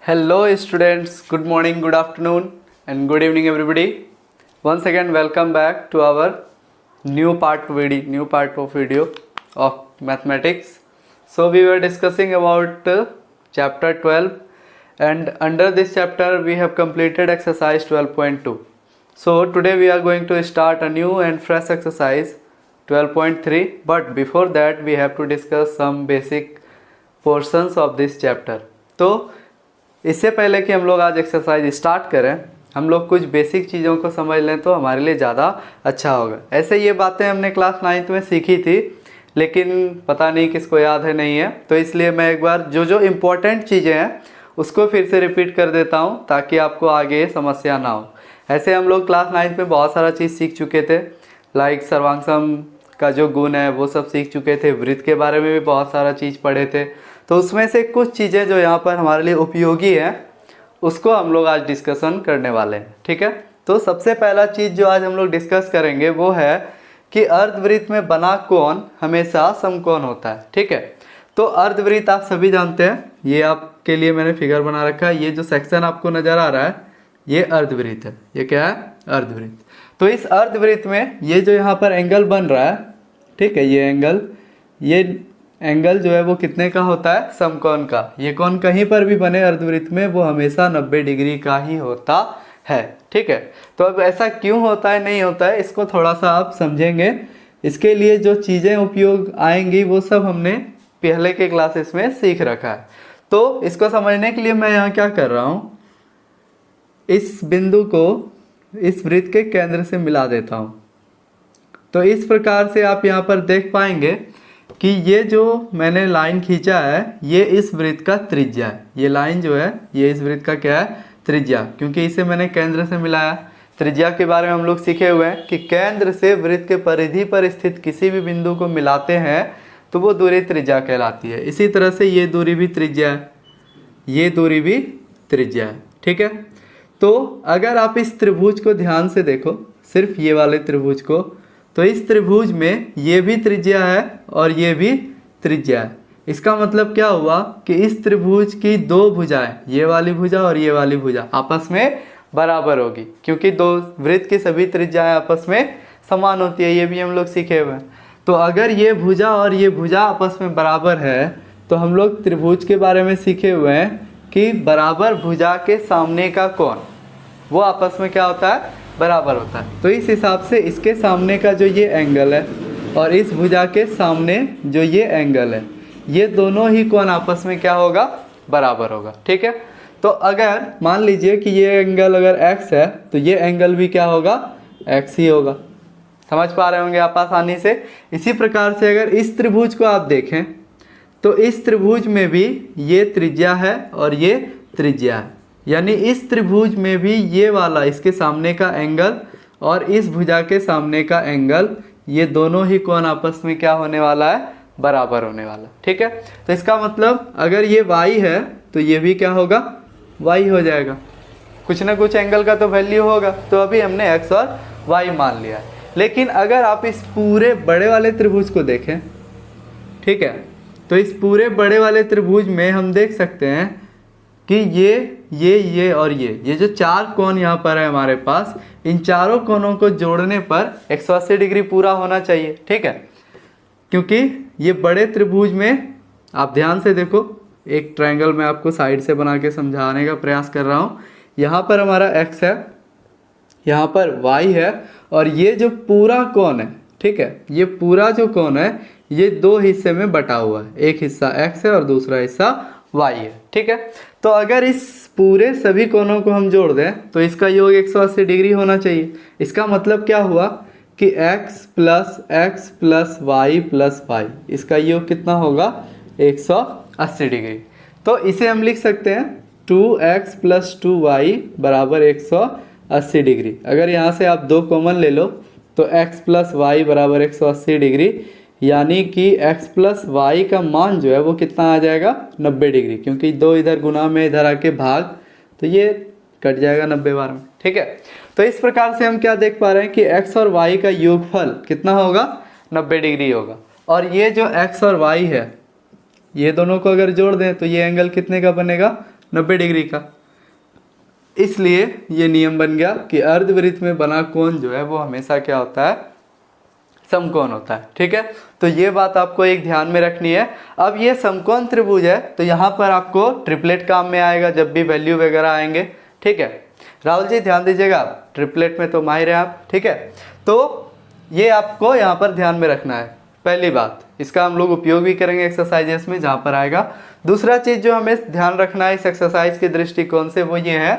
Hello students, good morning, good afternoon and good evening everybody. Once again welcome back to our new part of video of mathematics. So we were discussing about chapter 12 and under this chapter we have completed exercise 12.2. So today we are going to start a new and fresh exercise 12.3, but before that we have to discuss some basic portions of this chapter. तो इससे पहले कि हम लोग आज exercise start करें, हम लोग कुछ बेसिक चीज़ों को समझ लें तो हमारे लिए ज़्यादा अच्छा होगा। ऐसे ये बातें हमने क्लास 9th में सीखी थी, लेकिन पता नहीं किसको याद है नहीं है, तो इसलिए मैं एक बार जो इम्पोर्टेंट चीज़ें हैं उसको फिर से रिपीट कर देता हूँ ताकि आपको आगे समस्या ना हो। ऐसे हम लोग क्लास 9th में बहुत सारा चीज़ सीख चुके थे, लाइक सर्वांगसम का जो गुण है वो सब सीख चुके थे, वृत्त के बारे में भी बहुत सारा चीज़ पढ़े थे। तो उसमें से कुछ चीज़ें जो यहाँ पर हमारे लिए उपयोगी हैं उसको हम लोग आज डिस्कशन करने वाले हैं, ठीक है। तो सबसे पहला चीज़ जो आज हम लोग डिस्कस करेंगे वो है कि अर्धवृत्त में बना कोण हमेशा समकोण होता है, ठीक है। तो अर्धवृत्त आप सभी जानते हैं, ये आपके लिए मैंने फिगर बना रखा है। ये जो सेक्शन आपको नज़र आ रहा है ये अर्धवृत्त है। ये क्या है? अर्धवृत्त। तो इस अर्धवृत्त में ये जो यहाँ पर एंगल बन रहा है, ठीक है, ये एंगल जो है वो कितने का होता है? समकोण का। ये कोण कहीं पर भी बने अर्धवृत्त में वो हमेशा 90 डिग्री का ही होता है, ठीक है। तो अब ऐसा क्यों होता है, नहीं होता है, इसको थोड़ा सा आप समझेंगे। इसके लिए जो चीज़ें उपयोग आएंगी वो सब हमने पहले के क्लासेस में सीख रखा है। तो इसको समझने के लिए मैं यहाँ क्या कर रहा हूँ, इस बिंदु को इस वृत्त के केंद्र से मिला देता हूँ। तो इस प्रकार से आप यहाँ पर देख पाएंगे कि ये जो मैंने लाइन खींचा है ये इस वृत्त का त्रिज्या है। ये लाइन जो है ये इस वृत्त का क्या है? त्रिज्या, क्योंकि इसे मैंने केंद्र से मिलाया। त्रिज्या के बारे में हम लोग सीखे हुए हैं कि केंद्र से वृत्त के परिधि पर स्थित किसी भी बिंदु को मिलाते हैं तो वो दूरी त्रिज्या कहलाती है। इसी तरह से ये दूरी भी त्रिज्या है, ये दूरी भी त्रिज्या है, ठीक है। तो अगर आप इस त्रिभुज को ध्यान से देखो, सिर्फ ये वाले त्रिभुज को, तो इस त्रिभुज में ये भी त्रिज्या है और ये भी त्रिज्या है। इसका मतलब क्या हुआ कि इस त्रिभुज की दो भुजाएं, ये वाली भुजा और ये वाली भुजा आपस में बराबर होगी, क्योंकि दो वृत्त की सभी त्रिज्याएं आपस में समान होती है। ये भी हम लोग सीखे हुए हैं। तो अगर ये भुजा और ये भुजा आपस में बराबर है तो हम लोग त्रिभुज के बारे में सीखे हुए हैं कि बराबर भुजा के सामने का कोण वो आपस में क्या होता है? बराबर होता है। तो इस हिसाब से इसके सामने का जो ये एंगल है और इस भुजा के सामने जो ये एंगल है, ये दोनों ही कोण आपस में क्या होगा? बराबर होगा, ठीक है। तो अगर मान लीजिए कि ये एंगल अगर x है तो ये एंगल भी क्या होगा? x ही होगा। समझ पा रहे होंगे आप आसानी से। इसी प्रकार से अगर इस त्रिभुज को आप देखें तो इस त्रिभुज में भी ये त्रिज्या है और ये त्रिज्या है, यानी इस त्रिभुज में भी ये वाला इसके सामने का एंगल और इस भुजा के सामने का एंगल, ये दोनों ही कोण आपस में क्या होने वाला है? बराबर होने वाला, ठीक है। तो इसका मतलब अगर ये y है तो ये भी क्या होगा? y हो जाएगा। कुछ ना कुछ एंगल का तो वैल्यू होगा, तो अभी हमने x और y मान लिया है। लेकिन अगर आप इस पूरे बड़े वाले त्रिभुज को देखें, ठीक है, तो इस पूरे बड़े वाले त्रिभुज में हम देख सकते हैं कि ये और ये जो चार कोण यहाँ पर है हमारे पास, इन चारों कोणों को जोड़ने पर 180 डिग्री पूरा होना चाहिए, ठीक है। क्योंकि ये बड़े त्रिभुज में आप ध्यान से देखो, एक ट्रायंगल मैं आपको साइड से बना के समझाने का प्रयास कर रहा हूँ। यहाँ पर हमारा x है, यहाँ पर y है और ये जो पूरा कोण है, ठीक है, ये पूरा जो कोण है ये दो हिस्से में बटा हुआ है। एक हिस्सा x है और दूसरा हिस्सा y है, ठीक है। तो अगर इस पूरे सभी कोणों को हम जोड़ दें तो इसका योग 180 डिग्री होना चाहिए। इसका मतलब क्या हुआ कि x plus y plus y, इसका योग कितना होगा? 180 डिग्री। तो इसे हम लिख सकते हैं 2x प्लस 2y बराबर 180 डिग्री। अगर यहाँ से आप दो कॉमन ले लो तो x प्लस वाई बराबर 180 डिग्री, यानी कि x प्लस वाई का मान जो है वो कितना आ जाएगा? 90 डिग्री, क्योंकि दो इधर गुना में इधर आके भाग, तो ये कट जाएगा 90 बार में, ठीक है। तो इस प्रकार से हम क्या देख पा रहे हैं कि x और y का योगफल कितना होगा? 90 डिग्री होगा। और ये जो x और y है ये दोनों को अगर जोड़ दें तो ये एंगल कितने का बनेगा? 90 डिग्री का। इसलिए ये नियम बन गया कि अर्धवृत्त में बना कोण जो है वो हमेशा क्या होता है, समकोण होता है। ठीक है, तो ये बात आपको एक ध्यान में रखनी है। अब ये समकोण त्रिभुज है तो यहाँ पर आपको ट्रिपलेट काम में आएगा जब भी वैल्यू वगैरह आएंगे। ठीक है, राहुल जी ध्यान दीजिएगा, ट्रिपलेट में तो माहिर हैं आप। ठीक है, तो ये आपको यहाँ पर ध्यान में रखना है पहली बात, इसका हम लोग उपयोग भी करेंगे एक्सरसाइजेस में जहाँ पर आएगा। दूसरा चीज़ जो हमें ध्यान रखना है इस एक्सरसाइज के दृष्टिकोण से वो ये है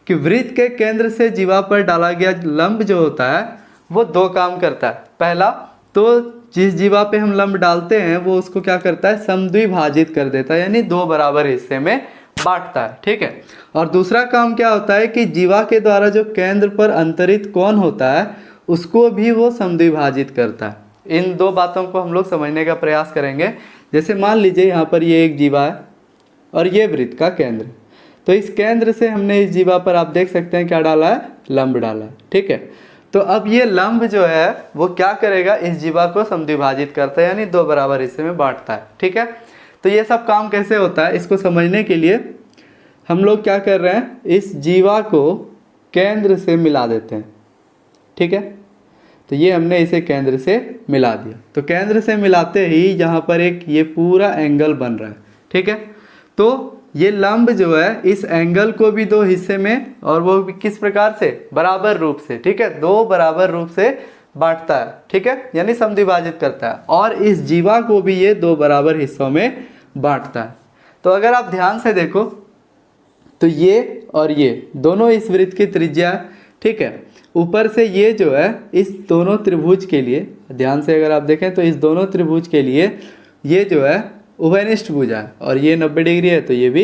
कि वृत्त के केंद्र से जीवा पर डाला गया लंब जो होता है वो दो काम करता है। पहला तो जिस जीवा पे हम लंब डालते हैं वो उसको क्या करता है, समद्विभाजित कर देता है, यानी दो बराबर हिस्से में बांटता है। ठीक है, और दूसरा काम क्या होता है कि जीवा के द्वारा जो केंद्र पर अंतरित कोण होता है उसको भी वो समद्विभाजित करता है। इन दो बातों को हम लोग समझने का प्रयास करेंगे। जैसे मान लीजिए यहाँ पर ये एक जीवा है और ये वृत्त का केंद्र, तो इस केंद्र से हमने इस जीवा पर आप देख सकते हैं क्या डाला है, लंब डाला है। ठीक है, तो अब ये लंब जो है वो क्या करेगा, इस जीवा को समद्विभाजित करता है, यानी दो बराबर हिस्से में बांटता है। ठीक है, तो ये सब काम कैसे होता है इसको समझने के लिए हम लोग क्या कर रहे हैं, इस जीवा को केंद्र से मिला देते हैं। ठीक है, तो ये हमने इसे केंद्र से मिला दिया, तो केंद्र से मिलाते ही यहाँ पर एक ये पूरा एंगल बन रहा है। ठीक है, तो ये लंब जो है इस एंगल को भी दो हिस्से में, और वो भी किस प्रकार से, बराबर रूप से। ठीक है, दो बराबर रूप से बांटता है। ठीक है, यानी समद्विभाजित करता है, और इस जीवा को भी ये दो बराबर हिस्सों में बांटता है। तो अगर आप ध्यान से देखो तो ये और ये दोनों इस वृत्त की त्रिज्या है। ठीक है, ऊपर से ये जो है इस दोनों त्रिभुज के लिए, ध्यान से अगर आप देखें तो इस दोनों त्रिभुज के लिए ये जो है उभयनिष्ठ भुजा है, और ये 90 डिग्री है तो ये भी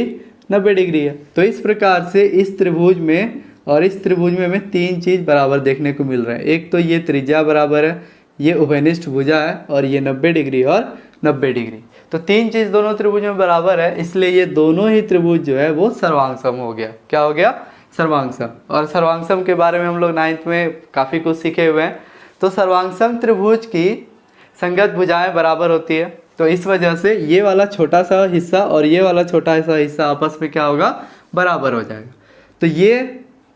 90 डिग्री है। तो इस प्रकार से इस त्रिभुज में और इस त्रिभुज में हमें तीन चीज़ बराबर देखने को मिल रहा है। एक तो ये त्रिज्या बराबर है, ये उभयनिष्ठ भुजा है, और ये 90 डिग्री और 90 डिग्री, तो तीन चीज़ दोनों त्रिभुज में बराबर है, इसलिए ये दोनों ही त्रिभुज जो है वो सर्वांगसम हो गया। क्या हो गया, सर्वांगसम। और सर्वांगसम के बारे में हम लोग 9th में काफ़ी कुछ सीखे हुए हैं। तो सर्वांगसम त्रिभुज की संगत भुजाएं बराबर होती है, तो इस वजह से ये वाला छोटा सा हिस्सा और ये वाला छोटा सा हिस्सा आपस में क्या होगा, बराबर हो जाएगा। तो ये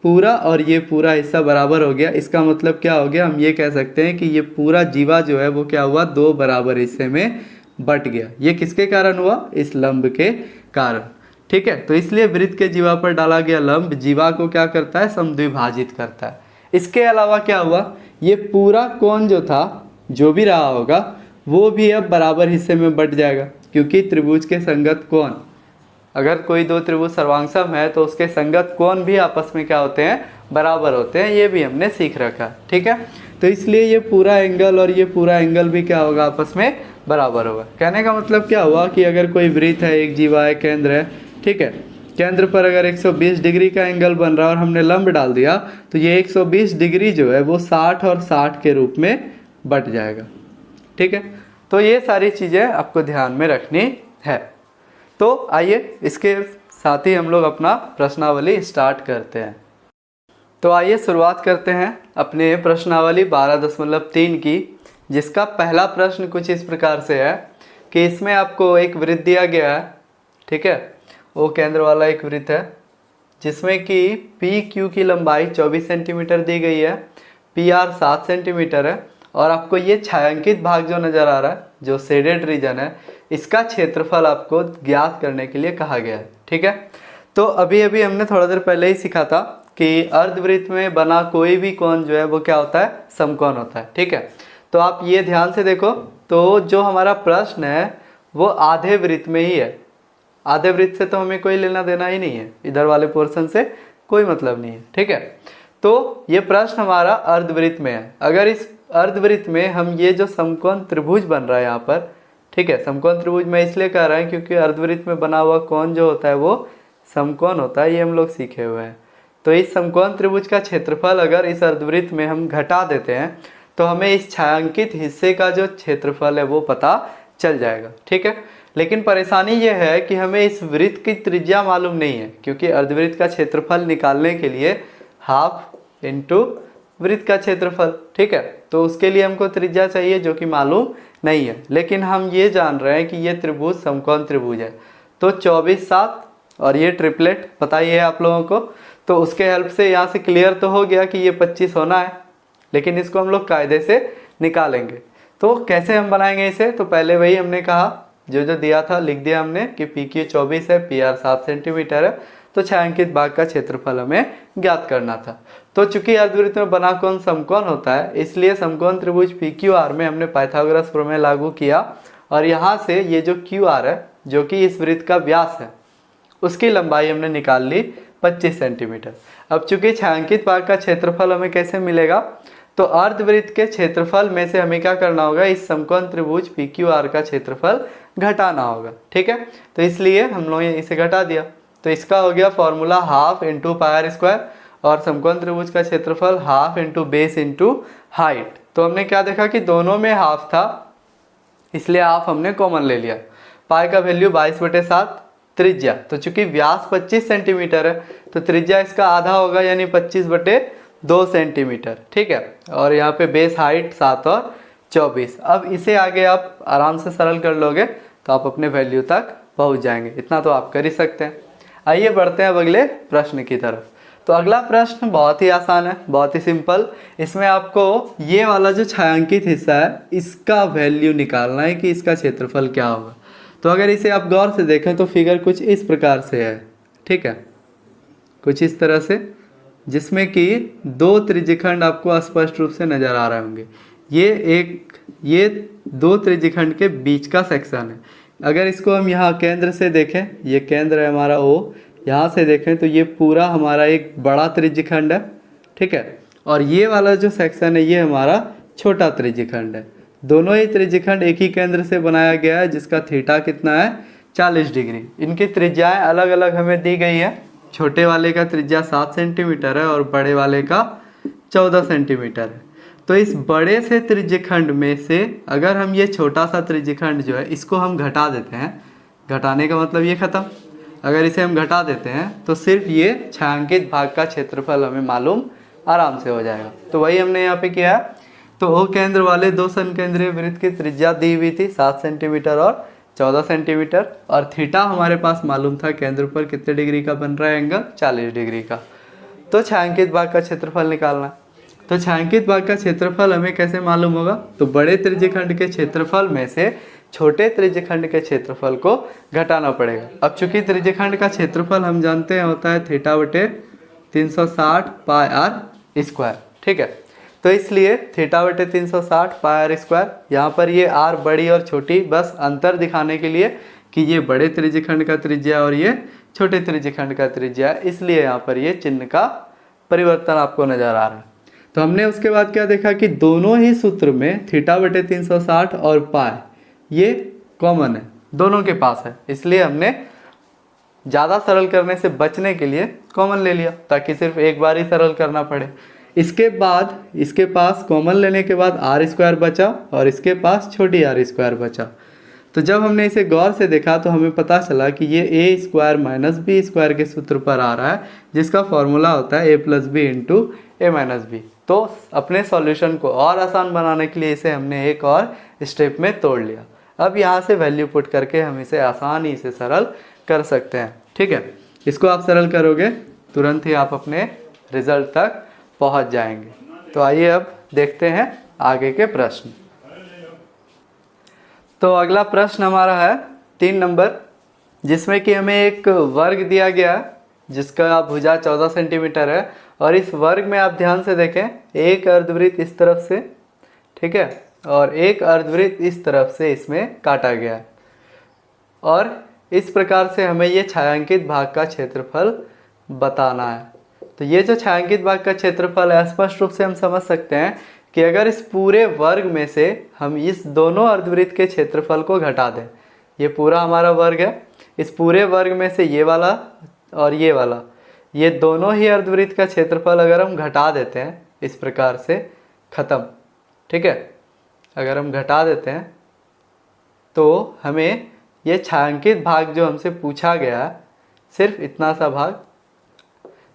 पूरा और ये पूरा हिस्सा बराबर हो गया। इसका मतलब क्या हो गया, हम ये कह सकते हैं कि ये पूरा जीवा जो है वो क्या हुआ, दो बराबर हिस्से में बट गया। ये किसके कारण हुआ, इस लंब के कारण। ठीक है, तो इसलिए वृत्त के जीवा पर डाला गया लंब जीवा को क्या करता है, समद्विभाजित करता है। इसके अलावा क्या हुआ, ये पूरा कोण जो था, जो भी रहा होगा, वो भी अब बराबर हिस्से में बट जाएगा, क्योंकि त्रिभुज के संगत कोण, अगर कोई दो त्रिभुज सर्वांगसम है तो उसके संगत कोण भी आपस में क्या होते हैं, बराबर होते हैं। ये भी हमने सीख रखा। ठीक है, तो इसलिए ये पूरा एंगल और ये पूरा एंगल भी क्या होगा, आपस में बराबर होगा। कहने का मतलब क्या हुआ कि अगर कोई वृत्त है, एक जीवा है, केंद्र है, ठीक है, केंद्र पर अगर 120 डिग्री का एंगल बन रहा है और हमने लंब डाल दिया तो ये 120 डिग्री जो है वो 60 और 60 के रूप में बट जाएगा। ठीक है, तो ये सारी चीज़ें आपको ध्यान में रखनी है। तो आइए इसके साथ ही हम लोग अपना प्रश्नावली स्टार्ट करते हैं। तो आइए शुरुआत करते हैं अपने प्रश्नावली 12.3 की, जिसका पहला प्रश्न कुछ इस प्रकार से है कि इसमें आपको एक वृत्त दिया गया है। ठीक है, वो केंद्र वाला एक वृत्त है जिसमें कि पी क्यू की लंबाई 24 सेंटीमीटर दी गई है, पी आर 7 सेंटीमीटर है, और आपको ये छायांकित भाग जो नज़र आ रहा है, जो शेडेड रीजन है, इसका क्षेत्रफल आपको ज्ञात करने के लिए कहा गया है। ठीक है, तो अभी अभी हमने थोड़ा देर पहले ही सीखा था कि अर्धवृत्त में बना कोई भी कोण जो है वो क्या होता है, समकोण होता है। ठीक है, तो आप ये ध्यान से देखो, तो जो हमारा प्रश्न है वो आधे वृत्त में ही है। आधे वृत्त से तो हमें कोई लेना देना ही नहीं है, इधर वाले पोर्शन से कोई मतलब नहीं है। ठीक है, तो ये प्रश्न हमारा अर्धवृत्त में है। अगर इस अर्धवृत्त में हम ये जो समकोण त्रिभुज बन रहा है यहाँ पर, ठीक है, समकोण त्रिभुज मैं इसलिए कह रहा हूँ क्योंकि अर्धवृत्त में बना हुआ कोण जो होता है वो समकोण होता है, ये हम लोग सीखे हुए हैं। तो इस समकोण त्रिभुज का क्षेत्रफल अगर इस अर्धवृत्त में हम घटा देते हैं तो हमें इस छायांकित हिस्से का जो क्षेत्रफल है वो पता चल जाएगा। ठीक है, लेकिन परेशानी ये है कि हमें इस वृत्त की त्रिज्या मालूम नहीं है, क्योंकि अर्धवृत्त का क्षेत्रफल निकालने के लिए हाफ इंटू वृत्त का क्षेत्रफल। ठीक है, तो उसके लिए हमको त्रिज्या चाहिए जो कि मालूम नहीं है, लेकिन हम ये जान रहे हैं कि ये त्रिभुज समकोण त्रिभुज है। तो 24 7 और ये ट्रिपलेट पता ही है आप लोगों को। तो उसके हेल्प से यहाँ से क्लियर तो हो गया कि ये 25 होना है, लेकिन इसको हम लोग कायदे से निकालेंगे। तो कैसे हम बनाएंगे इसे? तो पहले वही हमने कहा, जो जो दिया था लिख दिया हमने कि PQ 24 है, PR 7 सेंटीमीटर है, तो छायांकित भाग का क्षेत्रफल हमें ज्ञात करना था। तो चूंकि अर्धवृत्त में बना कोण समकोण होता है, इसलिए समकोण त्रिभुज PQR में हमने पाइथागोरस प्रमेय लागू किया और यहाँ से ये जो QR है, जो कि इस वृत्त का व्यास है, उसकी लंबाई हमने निकाल ली 25 सेंटीमीटर। अब चूंकि छायांकित भाग का क्षेत्रफल हमें कैसे मिलेगा? तो अर्धवृत्त के क्षेत्रफल में से हमें क्या करना होगा? इस समकोण त्रिभुज PQR का क्षेत्रफल घटाना होगा। ठीक है, तो इसलिए हम लोग इसे घटा दिया। तो इसका हो गया formula half into pi r square, और समकोण त्रिभुज का क्षेत्रफल half into base into height. तो हमने क्या देखा कि दोनों में हाफ था, इसलिए हाफ हमने कॉमन ले लिया। पाई का वैल्यू 22/7, त्रिज्या, तो चूंकि व्यास 25 सेंटीमीटर है तो त्रिज्या इसका आधा होगा, यानी 25/2 सेंटीमीटर। ठीक है, और यहाँ पे बेस हाइट 7 और 24। अब इसे आगे आप आराम से सरल कर लोगे तो आप अपने वैल्यू तक पहुँच जाएंगे। इतना तो आप कर ही सकते हैं। आइए बढ़ते हैं अब अगले प्रश्न की तरफ। तो अगला प्रश्न बहुत ही आसान है, बहुत ही सिंपल। इसमें आपको ये वाला जो छायांकित हिस्सा है, इसका वैल्यू निकालना है कि इसका क्षेत्रफल क्या होगा। तो अगर इसे आप गौर से देखें तो फिगर कुछ इस प्रकार से है। ठीक है, कुछ इस तरह से, जिसमें कि दो त्रिज्यखंड आपको स्पष्ट रूप से नजर आ रहे होंगे। ये दो त्रिज्यखंड के बीच का सेक्शन है। अगर इसको हम यहाँ केंद्र से देखें, ये केंद्र है हमारा O, यहाँ से देखें तो ये पूरा हमारा एक बड़ा त्रिज्यखंड है। ठीक है, और ये वाला जो सेक्शन है ये हमारा छोटा त्रिज्यखंड है। दोनों ही त्रिज्यखंड एक ही केंद्र से बनाया गया है, जिसका थीटा कितना है? 40 डिग्री। इनकी त्रिज्याएं अलग अलग हमें दी गई है। छोटे वाले का त्रिज्या 7 सेंटीमीटर है और बड़े वाले का 14 सेंटीमीटर है। तो इस बड़े से त्रिज्यखंड में से अगर हम ये छोटा सा त्रिज्यखंड जो है इसको हम घटा देते हैं, घटाने का मतलब ये खत्म। अगर इसे हम घटा देते हैं तो सिर्फ ये छायांकित भाग का क्षेत्रफल हमें मालूम आराम से हो जाएगा। तो वही हमने यहाँ पे किया है। तो O केंद्र वाले दो संकेंद्रीय वृत्त की त्रिज्या दी हुई थी 7 सेंटीमीटर और 14 सेंटीमीटर, और थीटा हमारे पास मालूम था केंद्र पर कितने डिग्री का बन रहा है एंगल? 40 डिग्री का। तो छायांकित भाग का क्षेत्रफल निकालना। तो छायांकित भाग का क्षेत्रफल हमें कैसे मालूम होगा? तो बड़े त्रिज्यखंड के क्षेत्रफल में से छोटे त्रिज्यखंड के क्षेत्रफल को घटाना पड़ेगा। अब चूंकि त्रिज्यखंड का क्षेत्रफल हम जानते हैं होता है θ/360 पाई r स्क्वायर। ठीक है, तो इसलिए θ/360 पाई r स्क्वायर, यहाँ पर ये r बड़ी और छोटी बस अंतर दिखाने के लिए कि ये बड़े त्रिज्यखंड का त्रिज्या और ये छोटे त्रिज्यखंड का त्रिज्या, इसलिए यहाँ पर ये चिन्ह का परिवर्तन आपको नजर आ रहा है। तो हमने उसके बाद क्या देखा कि दोनों ही सूत्र में θ/360 और पाई ये कॉमन है, दोनों के पास है, इसलिए हमने ज़्यादा सरल करने से बचने के लिए कॉमन ले लिया ताकि सिर्फ एक बार ही सरल करना पड़े। इसके बाद इसके पास कॉमन लेने के बाद r स्क्वायर बचा और इसके पास छोटी r स्क्वायर बचा। तो जब हमने इसे गौर से देखा तो हमें पता चला कि ये a square minus B square के सूत्र पर आ रहा है, जिसका फॉर्मूला होता है a plus B into A minus B. तो अपने सॉल्यूशन को और आसान बनाने के लिए इसे हमने एक और स्टेप में तोड़ लिया। अब यहाँ से वैल्यू पुट करके हम इसे आसानी से सरल कर सकते हैं। ठीक है, इसको आप सरल करोगे तुरंत ही आप अपने रिजल्ट तक पहुँच जाएंगे। तो आइए अब देखते हैं आगे के प्रश्न। तो अगला प्रश्न हमारा है 3 नंबर, जिसमें कि हमें एक वर्ग दिया गया जिसका भुजा 14 सेंटीमीटर है, और इस वर्ग में आप ध्यान से देखें एक अर्धवृत्त इस तरफ से, ठीक है, और एक अर्धवृत्त इस तरफ से इसमें काटा गया है, और इस प्रकार से हमें ये छायांकित भाग का क्षेत्रफल बताना है। तो ये जो छायांकित भाग का क्षेत्रफल है, स्पष्ट रूप से हम समझ सकते हैं कि अगर इस पूरे वर्ग में से हम इस दोनों अर्धवृत्त के क्षेत्रफल को घटा दें, ये पूरा हमारा वर्ग है, इस पूरे वर्ग में से ये वाला और ये वाला, ये दोनों ही अर्धवृत्त का क्षेत्रफल अगर हम घटा देते हैं इस प्रकार से, खत्म। ठीक है, अगर हम घटा देते हैं तो हमें ये छायांकित भाग जो हमसे पूछा गया सिर्फ इतना सा भाग,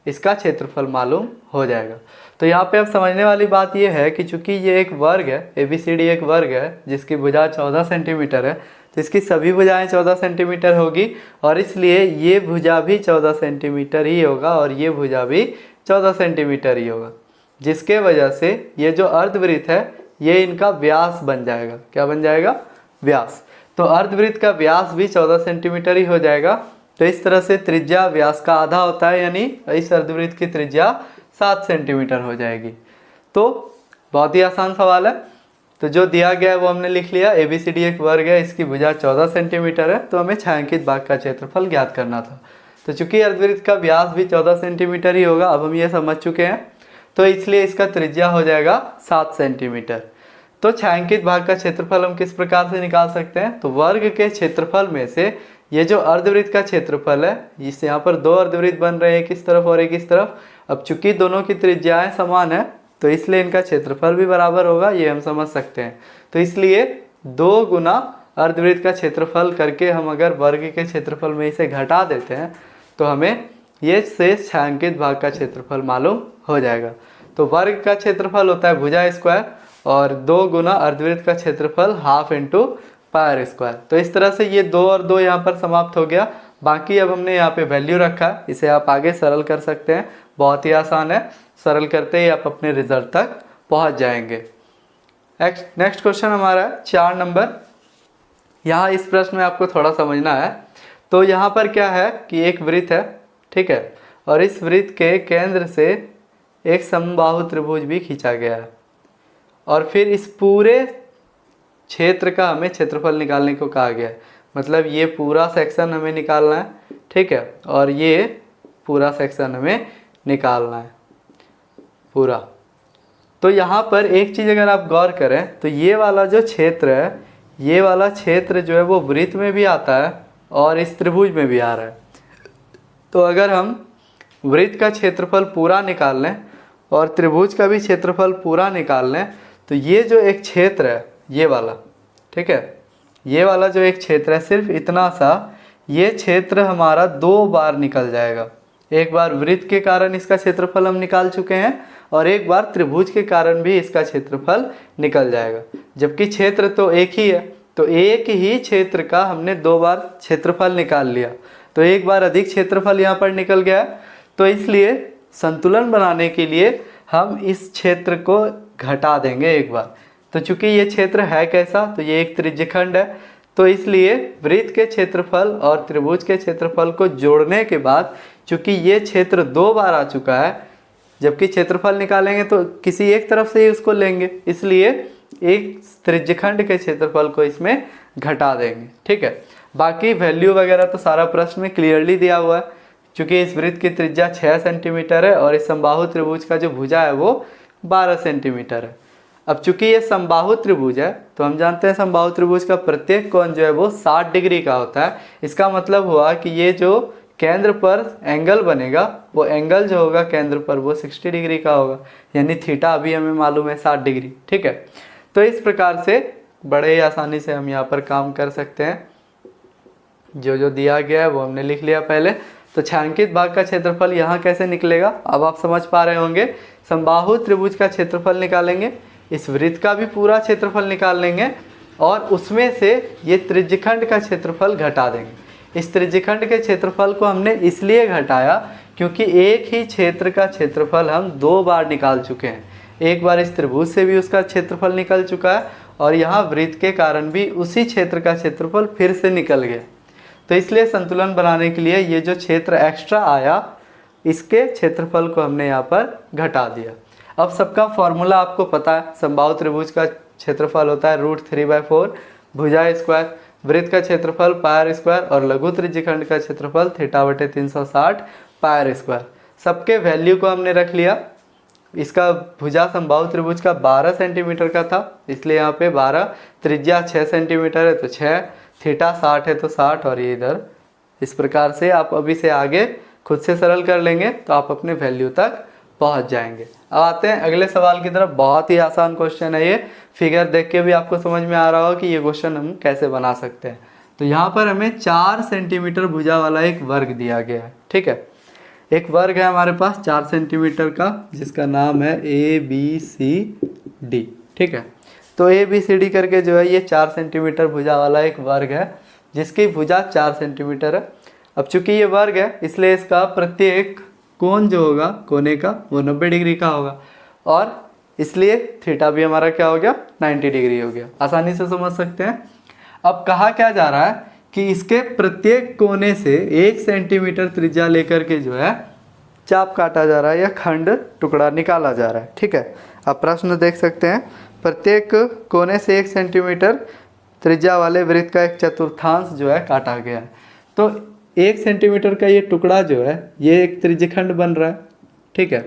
इसका क्षेत्रफल मालूम हो जाएगा। तो यहाँ पे अब समझने वाली बात ये है कि चूंकि ये एक वर्ग है, ABCD एक वर्ग है जिसकी भुजा 14 सेंटीमीटर है, तो इसकी सभी भुजाएं 14 सेंटीमीटर होगी और इसलिए ये भुजा भी 14 सेंटीमीटर ही होगा और ये भुजा भी 14 सेंटीमीटर ही होगा, जिसके वजह से ये जो अर्धवृत्त है ये इनका व्यास बन जाएगा। क्या बन जाएगा? व्यास। तो अर्धवृत्त का व्यास भी 14 सेंटीमीटर ही हो जाएगा। तो इस तरह से त्रिज्या व्यास का आधा होता है, यानी इस अर्धवृत्त की त्रिज्या 7 सेंटीमीटर हो जाएगी। तो बहुत ही आसान सवाल है। तो जो दिया गया है वो हमने लिख लिया। ABCD एक वर्ग है, इसकी भुजा 14 सेंटीमीटर है, तो हमें छायांकित भाग का क्षेत्रफल ज्ञात करना था। तो चूंकि अर्धवृत्त का व्यास भी 14 सेंटीमीटर ही होगा, अब हम ये समझ चुके हैं, तो इसलिए इसका त्रिज्या हो जाएगा 7 सेंटीमीटर। तो छायांकित भाग का क्षेत्रफल हम किस प्रकार से निकाल सकते हैं? तो वर्ग के क्षेत्रफल में से ये जो अर्धवृत्त का क्षेत्रफल है, इस यहाँ पर दो अर्धवृत्त बन रहे हैं, एक इस तरफ और एक इस तरफ। अब चूंकि दोनों की त्रिज्याएं समान है तो इसलिए इनका क्षेत्रफल भी बराबर होगा, ये हम समझ सकते हैं। तो इसलिए 2 गुना अर्धवृत्त का क्षेत्रफल करके हम अगर वर्ग के क्षेत्रफल में इसे घटा देते हैं तो हमें ये शेष छायांकित भाग का क्षेत्रफल मालूम हो जाएगा। तो वर्ग का क्षेत्रफल होता है भुजा स्क्वायर और 2 गुना अर्धवृत्त का क्षेत्रफल हाफ इंटू पायर स्क्वायर। तो इस तरह से ये 2 और 2 यहाँ पर समाप्त हो गया। बाकी अब हमने यहाँ पे वैल्यू रखा है, इसे आप आगे सरल कर सकते हैं, बहुत ही आसान है। सरल करते ही आप अपने रिजल्ट तक पहुँच जाएंगे। नेक्स्ट क्वेश्चन हमारा है 4 नंबर। यहाँ इस प्रश्न में आपको थोड़ा समझना है। तो यहाँ पर क्या है कि एक वृत्त है, ठीक है, और इस वृत्त के केंद्र से एक समबाहु त्रिभुज भी खींचा गया है और फिर इस पूरे क्षेत्र का हमें क्षेत्रफल निकालने को कहा गया है। मतलब ये पूरा सेक्शन हमें निकालना है, ठीक है, और ये पूरा सेक्शन हमें निकालना है पूरा। तो यहाँ पर एक चीज़ अगर आप गौर करें तो ये वाला जो क्षेत्र है, ये वाला क्षेत्र जो है वो वृत्त में भी आता है और इस त्रिभुज में भी आ रहा है। तो अगर हम वृत्त का क्षेत्रफल पूरा निकाल लें और त्रिभुज का भी क्षेत्रफल पूरा निकाल लें तो ये जो एक क्षेत्र है ये वाला, ठीक है, ये वाला जो एक क्षेत्र है, सिर्फ इतना सा ये क्षेत्र हमारा 2 बार निकल जाएगा। एक बार वृत्त के कारण इसका क्षेत्रफल हम निकाल चुके हैं और एक बार त्रिभुज के कारण भी इसका क्षेत्रफल निकल जाएगा। जबकि क्षेत्र तो एक ही है, तो एक ही क्षेत्र का हमने 2 बार क्षेत्रफल निकाल लिया, तो एक बार अधिक क्षेत्रफल यहाँ पर निकल गया। तो इसलिए संतुलन बनाने के लिए हम इस क्षेत्र को घटा देंगे एक बार। तो चूंकि ये क्षेत्र है कैसा, तो ये एक त्रिज्यखंड है, तो इसलिए वृत्त के क्षेत्रफल और त्रिभुज के क्षेत्रफल को जोड़ने के बाद चूंकि ये क्षेत्र 2 बार आ चुका है, जबकि क्षेत्रफल निकालेंगे तो किसी एक तरफ से ही उसको लेंगे, इसलिए एक त्रिज्यखंड के क्षेत्रफल को इसमें घटा देंगे, ठीक है। बाकी वैल्यू वगैरह तो सारा प्रश्न में क्लियरली दिया हुआ है। चूंकि इस वृत्त की त्रिज्या 6 सेंटीमीटर है और इस समबाहु त्रिभुज का जो भुजा है वो 12 सेंटीमीटर है। अब चूंकि ये समबाहु त्रिभुज है तो हम जानते हैं समबाहु त्रिभुज का प्रत्येक कोण जो है वो 60 डिग्री का होता है। इसका मतलब हुआ कि ये जो केंद्र पर एंगल बनेगा वो एंगल जो होगा केंद्र पर वो 60 डिग्री का होगा, यानी थीटा अभी हमें मालूम है 60 डिग्री, ठीक है। तो इस प्रकार से बड़े ही आसानी से हम यहाँ पर काम कर सकते हैं। जो जो दिया गया है वो हमने लिख लिया पहले। तो छायांकित भाग का क्षेत्रफल यहाँ कैसे निकलेगा अब आप समझ पा रहे होंगे। समबाहु त्रिभुज का क्षेत्रफल निकालेंगे, इस वृत्त का भी पूरा क्षेत्रफल निकाल लेंगे और उसमें से ये त्रिज्यखंड का क्षेत्रफल घटा देंगे। इस त्रिज्यखंड के क्षेत्रफल को हमने इसलिए घटाया क्योंकि एक ही क्षेत्र का क्षेत्रफल हम 2 बार निकाल चुके हैं। एक बार इस त्रिभुज से भी उसका क्षेत्रफल निकल चुका है और यहाँ वृत्त के कारण भी उसी क्षेत्र का क्षेत्रफल फिर से निकल गया। तो इसलिए संतुलन बनाने के लिए ये जो क्षेत्र एक्स्ट्रा आया इसके क्षेत्रफल को हमने यहाँ पर घटा दिया। अब सबका फॉर्मूला आपको पता है। समबाहु त्रिभुज का क्षेत्रफल होता है √3/4 भुजा स्क्वायर, वृत्त का क्षेत्रफल पायर स्क्वायर और लघु त्रिज्यखंड का क्षेत्रफल θ/360 पायर स्क्वायर। सबके वैल्यू को हमने रख लिया। इसका भुजा समबाहु त्रिभुज का 12 सेंटीमीटर का था, इसलिए यहाँ पे 12, त्रिज्या 6 सेंटीमीटर है तो 6, थीटा 60 है तो 60 और ये इधर। इस प्रकार से आप अभी से आगे खुद से सरल कर लेंगे तो आप अपने वैल्यू तक पहुंच जाएंगे। अब आते हैं अगले सवाल की तरफ। बहुत ही आसान क्वेश्चन है ये, फिगर देख के भी आपको समझ में आ रहा होगा कि ये क्वेश्चन हम कैसे बना सकते हैं। तो यहाँ पर हमें 4 सेंटीमीटर भुजा वाला एक वर्ग दिया गया है, ठीक है। एक वर्ग है हमारे पास 4 सेंटीमीटर का जिसका नाम है ABCD, ठीक है। तो ABCD करके जो है ये 4 सेंटीमीटर भुजा वाला एक वर्ग है जिसकी भुजा 4 सेंटीमीटर है। अब चूंकि ये वर्ग है इसलिए इसका प्रत्येक कोण जो होगा कोने का वो 90 डिग्री का होगा और इसलिए थीटा भी हमारा क्या हो गया 90 डिग्री हो गया। आसानी से समझ सकते हैं। अब कहा क्या जा रहा है कि इसके प्रत्येक कोने से 1 सेंटीमीटर त्रिज्या लेकर के जो है चाप काटा जा रहा है या खंड टुकड़ा निकाला जा रहा है। ठीक है, आप प्रश्न देख सकते हैं। प्रत्येक कोने से 1 सेंटीमीटर त्रिज्या वाले वृत्त का एक चतुर्थांश जो है काटा गया है। तो 1 सेंटीमीटर का ये टुकड़ा जो है ये एक त्रिज्यखंड बन रहा है। ठीक है,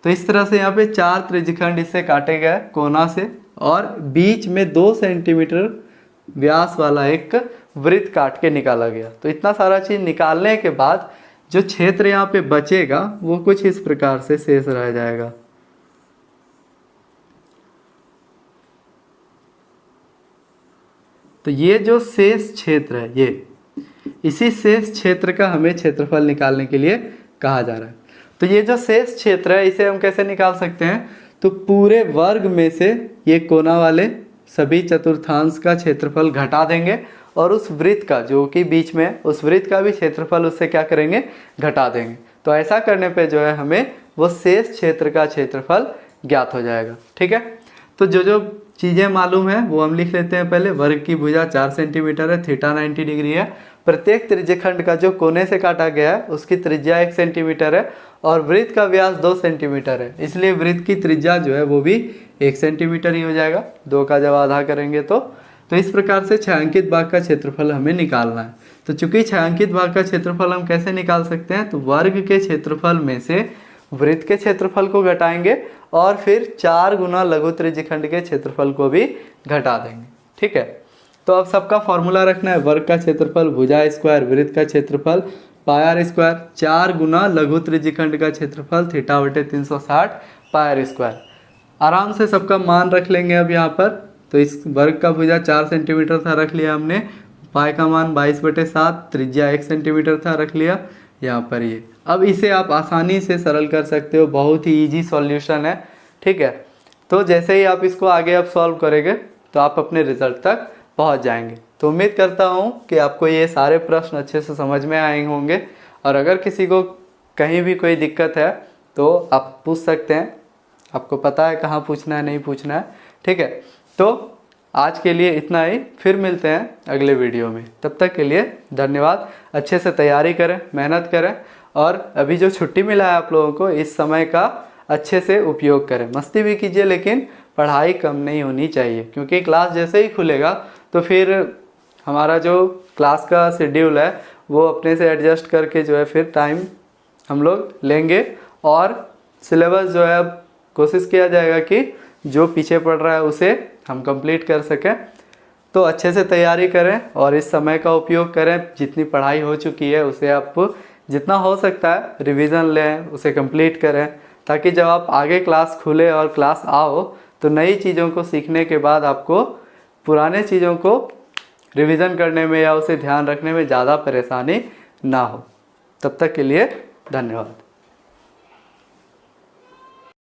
तो इस तरह से यहाँ पे 4 त्रिज्यखंड इससे काटे गए कोना से और बीच में 2 सेंटीमीटर व्यास वाला एक वृत्त काट के निकाला गया। तो इतना सारा चीज निकालने के बाद जो क्षेत्र यहाँ पे बचेगा वो कुछ इस प्रकार से शेष रह जाएगा। तो ये जो शेष क्षेत्र है ये इसी शेष क्षेत्र का हमें क्षेत्रफल निकालने के लिए कहा जा रहा है। तो ये जो शेष क्षेत्र है इसे हम कैसे निकाल सकते हैं? तो पूरे वर्ग में से ये कोना वाले सभी चतुर्थांश का क्षेत्रफल घटा देंगे और उस वृत्त का जो कि बीच में उस वृत्त का भी क्षेत्रफल उससे क्या करेंगे घटा देंगे। तो ऐसा करने पे जो है हमें वो शेष क्षेत्र का क्षेत्रफल ज्ञात हो जाएगा। ठीक है, तो जो चीज़ें मालूम है वो हम लिख लेते हैं पहले। वर्ग की भुजा 4 सेंटीमीटर है, थीटा 90 डिग्री है। प्रत्येक त्रिज्यखंड का जो कोने से काटा गया है उसकी त्रिज्या 1 सेंटीमीटर है और वृत्त का व्यास 2 सेंटीमीटर है, इसलिए वृत्त की त्रिज्या जो है वो भी 1 सेंटीमीटर ही हो जाएगा। 2 का जब आधा करेंगे तो इस प्रकार से छायांकित भाग का क्षेत्रफल हमें निकालना है। तो चूंकि छायांकित भाग का क्षेत्रफल हम कैसे निकाल सकते हैं? तो वर्ग के क्षेत्रफल में से वृत्त के क्षेत्रफल को घटाएंगे और फिर 4 गुना लघु त्रिज्यखंड के क्षेत्रफल को भी घटा देंगे। ठीक है, तो अब सबका फॉर्मूला रखना है। वर्ग का क्षेत्रफल भुजा स्क्वायर वृत्त का क्षेत्रफल पाई आर स्क्वायर 4 गुना लघु त्रिज्यखंड का क्षेत्रफल थीटा बटे 360 पाई आर स्क्वायर। आराम से सबका मान रख लेंगे अब यहाँ पर। तो इस वर्ग का भुजा 4 सेंटीमीटर था रख लिया हमने, पाई का मान 22/7, त्रिज्या 1 सेंटीमीटर था रख लिया यहाँ पर ये। अब इसे आप आसानी से सरल कर सकते हो, बहुत ही इजी सॉल्यूशन है। ठीक है, तो जैसे ही आप इसको आगे अब सॉल्व करेंगे तो आप अपने रिजल्ट तक पहुँच जाएंगे। तो उम्मीद करता हूँ कि आपको ये सारे प्रश्न अच्छे से समझ में आए होंगे और अगर किसी को कहीं भी कोई दिक्कत है तो आप पूछ सकते हैं। आपको पता है कहाँ पूछना है नहीं पूछना है। ठीक है, तो आज के लिए इतना ही, फिर मिलते हैं अगले वीडियो में। तब तक के लिए धन्यवाद। अच्छे से तैयारी करें, मेहनत करें और अभी जो छुट्टी मिला है आप लोगों को इस समय का अच्छे से उपयोग करें। मस्ती भी कीजिए लेकिन पढ़ाई कम नहीं होनी चाहिए, क्योंकि क्लास जैसे ही खुलेगा तो फिर हमारा जो क्लास का शेड्यूल है वो अपने से एडजस्ट करके जो है फिर टाइम हम लोग लेंगे और सिलेबस जो है अब कोशिश किया जाएगा कि जो पीछे पड़ रहा है उसे हम कंप्लीट कर सकें। तो अच्छे से तैयारी करें और इस समय का उपयोग करें। जितनी पढ़ाई हो चुकी है उसे आप जितना हो सकता है रिवीजन लें, उसे कंप्लीट करें, ताकि जब आप आगे क्लास खुले और क्लास आओ तो नई चीज़ों को सीखने के बाद आपको पुराने चीज़ों को रिवीजन करने में या उसे ध्यान रखने में ज़्यादा परेशानी ना हो। तब तक के लिए धन्यवाद।